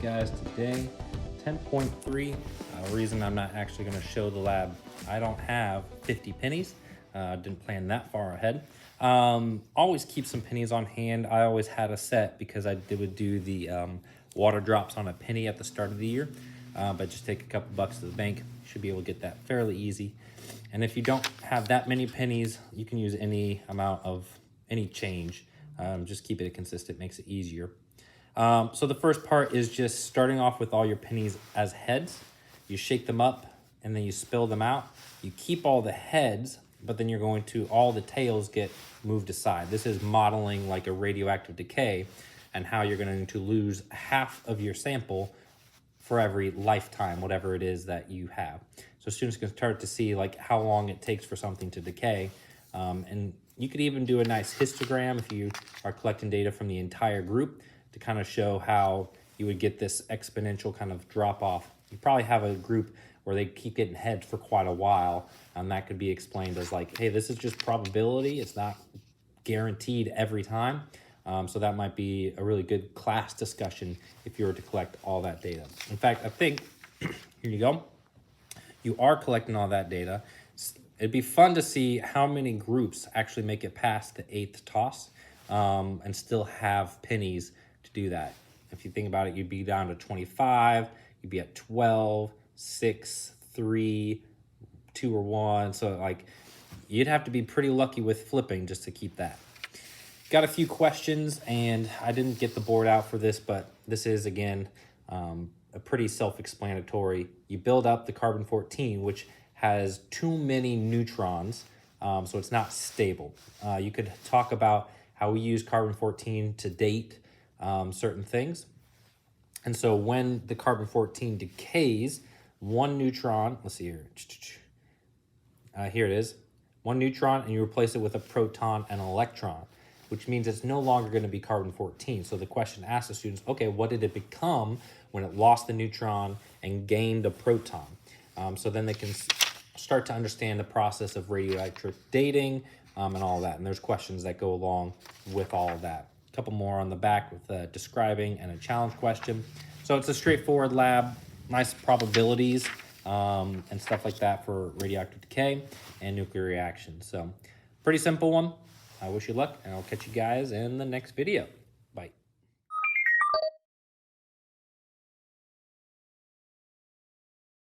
guys, today 10.3. Reason I'm not actually going to show the lab, I don't have 50 pennies. Didn't plan that far ahead. Always keep some pennies on hand. I always had a set because I would do the water drops on a penny at the start of the year. But just take a couple bucks to the bank. You should be able to get that fairly easy. And if you don't have that many pennies, you can use any amount of any change. Just keep it consistent, makes it easier. So the first part is just starting off with all your pennies as heads. You shake them up and then you spill them out. You keep all the heads, but then you're going to, all the tails get moved aside. This is modeling like a radioactive decay and how you're going to lose half of your sample for every lifetime, whatever it is that you have. So students can start to see like how long it takes for something to decay. And you could even do a nice histogram if you are collecting data from the entire group to kind of show how you would get this exponential kind of drop off. You probably have a group where they keep getting heads for quite a while, and that could be explained as like, hey, this is just probability. It's not guaranteed every time. So that might be a really good class discussion if you were to collect all that data. In fact, I think, here you go. You are collecting all that data. It'd be fun to see how many groups actually make it past the 8th toss and still have pennies to do that. If you think about it, you'd be down to 25, you'd be at 12, 6, 3, 2 or 1. So like you'd have to be pretty lucky with flipping just to keep that. Got a few questions, and I didn't get the board out for this, but this is again a pretty self-explanatory. You build up the carbon-14, which has too many neutrons, so it's not stable. You could talk about how we use carbon-14 to date certain things. And so when the carbon-14 decays, one neutron, let's see here, here it is, one neutron, and you replace it with a proton and an electron, which means it's no longer going to be carbon-14. So the question asks the students, okay, what did it become when it lost the neutron and gained a proton? So then they can start to understand the process of radioactive dating and all that. And there's questions that go along with all of that. A couple more on the back with describing and a challenge question. So it's a straightforward lab, nice probabilities and stuff like that for radioactive decay and nuclear reactions. So pretty simple one. I wish you luck, and I'll catch you guys in the next video.